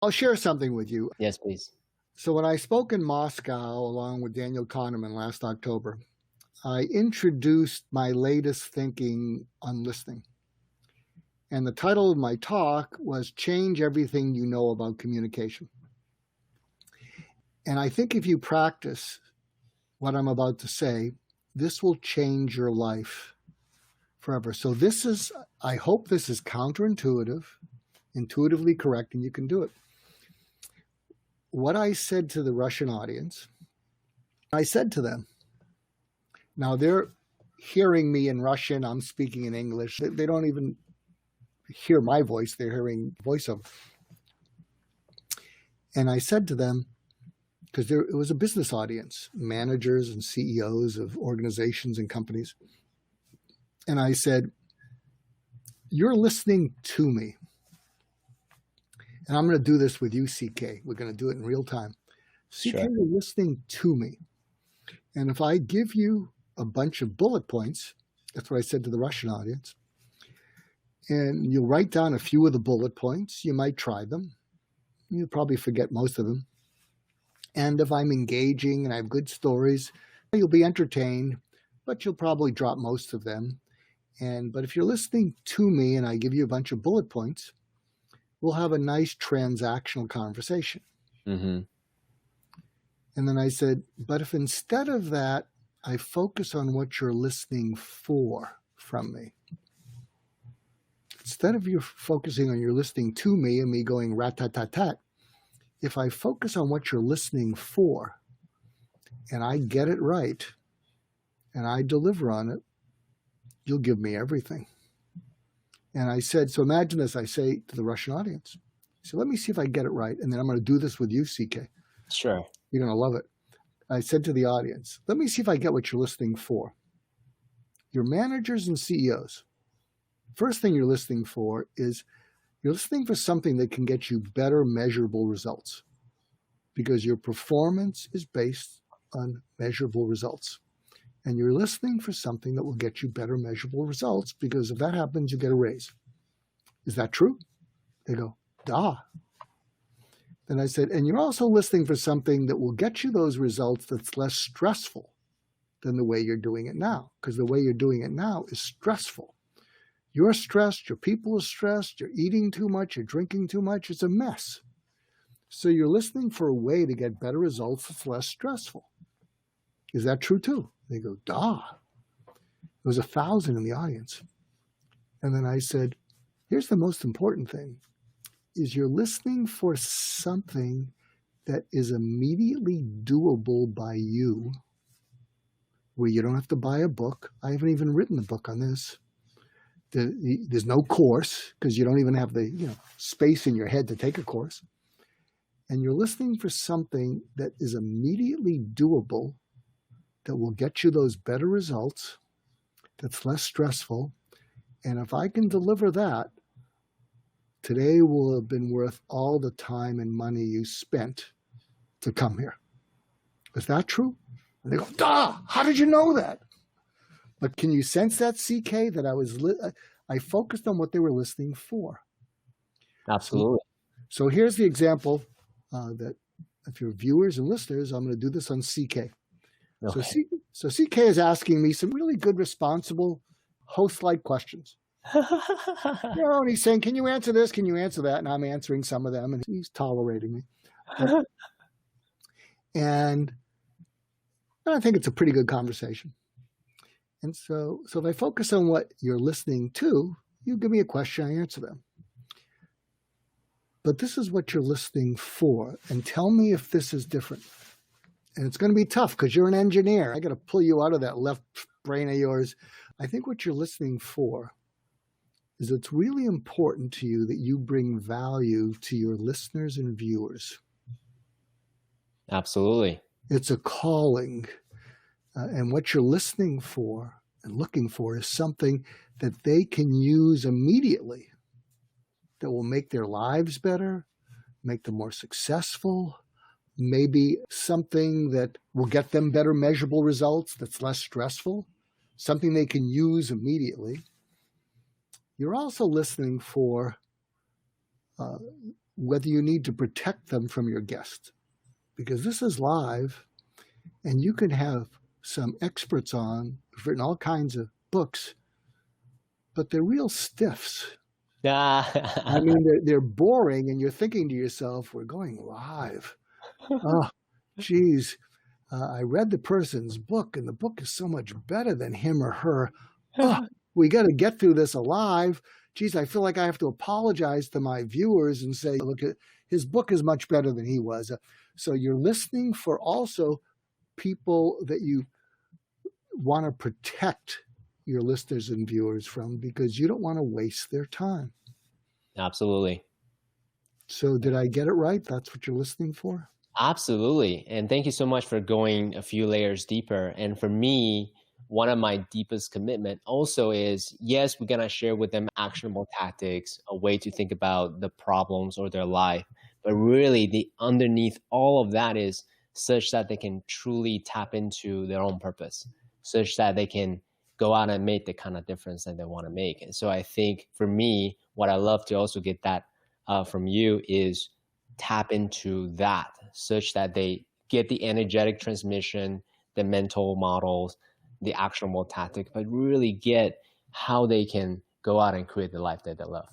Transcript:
I'll share something with you. Yes, please. So when I spoke in Moscow along with Daniel Kahneman last October, I introduced my latest thinking on listening. And the title of my talk was Change Everything You Know About Communication. And I think if you practice what I'm about to say, this will change your life forever. So I hope this is counterintuitive, intuitively correct, and you can do it. What I said to the Russian audience, I said to them, now they're hearing me in Russian, I'm speaking in English. They don't even hear my voice, they're hearing voiceover. And I said to them, because it was a business audience, managers and CEOs of organizations and companies. And I said, you're listening to me. And I'm going to do this with you, CK. We're going to do it in real time. CK, Sure. you're listening to me. And if I give you a bunch of bullet points, that's what I said to the Russian audience, and you'll write down a few of the bullet points, you might try them. You'll probably forget most of them. And if I'm engaging and I have good stories, you'll be entertained, but you'll probably drop most of them. But if you're listening to me and I give you a bunch of bullet points, we'll have a nice transactional conversation. Mm-hmm. And then I said, but if instead of that, I focus on what you're listening for from me. Instead of you focusing on you're listening to me and me going rat-tat-tat-tat, if I focus on what you're listening for and I get it right and I deliver on it, you'll give me everything. And I said, so imagine this, I say to the Russian audience, so let me see if I get it right. And then I'm going to do this with you, CK. Sure. You're going to love it. I said to the audience, let me see if I get what you're listening for. Your managers and CEOs, first thing you're listening for is you're listening for something that can get you better measurable results because your performance is based on measurable results. And you're listening for something that will get you better measurable results because if that happens, you get a raise. Is that true? They go, duh. Then I said, and you're also listening for something that will get you those results that's less stressful than the way you're doing it now, because the way you're doing it now is stressful. You're stressed, your people are stressed, you're eating too much, you're drinking too much, it's a mess. So you're listening for a way to get better results that's less stressful. Is that true too? They go, duh. There was 1,000 in the audience. And then I said, here's the most important thing, is you're listening for something that is immediately doable by you, where you don't have to buy a book. I haven't even written a book on this. There's no course because you don't even have the space in your head to take a course. And you're listening for something that is immediately doable, that will get you those better results, that's less stressful. And if I can deliver that, today will have been worth all the time and money you spent to come here. Is that true? And they go, duh, how did you know that? But can you sense that, CK, that I focused on what they were listening for? Absolutely. So here's the example that if you're viewers and listeners, I'm going to do this on CK. Okay. So CK is asking me some really good, responsible, host-like questions. And he's saying, can you answer this? Can you answer that? And I'm answering some of them, and he's tolerating me. And I think it's a pretty good conversation. And so if I focus on what you're listening to, you give me a question, I answer them. But this is what you're listening for, and tell me if this is different. And it's going to be tough because you're an engineer. I got to pull you out of that left brain of yours. I think what you're listening for is it's really important to you that you bring value to your listeners and viewers. Absolutely. It's a calling. And what you're listening for and looking for is something that they can use immediately that will make their lives better, make them more successful, maybe something that will get them better measurable results that's less stressful, something they can use immediately. You're also listening for whether you need to protect them from your guest, because this is live and you can have some experts on who've written all kinds of books, but they're real stiffs. I mean, they're boring, and you're thinking to yourself, we're going live. Oh, geez. I read the person's book, and the book is so much better than him or her. Oh, we got to get through this alive. Geez, I feel like I have to apologize to my viewers and say, look, his book is much better than he was. So you're listening for also people that you want to protect your listeners and viewers from, because you don't want to waste their time. Absolutely. So did I get it right? That's what you're listening for? Absolutely. And thank you so much for going a few layers deeper. And for me, one of my deepest commitment also is, yes, we're going to share with them actionable tactics, a way to think about the problems or their life. But really, the underneath all of that is such that they can truly tap into their own purpose, such that they can go out and make the kind of difference that they want to make. And so I think for me, what I love to also get that from you is tap into that, such that they get the energetic transmission, the mental models, the actionable tactic, but really get how they can go out and create the life that they love.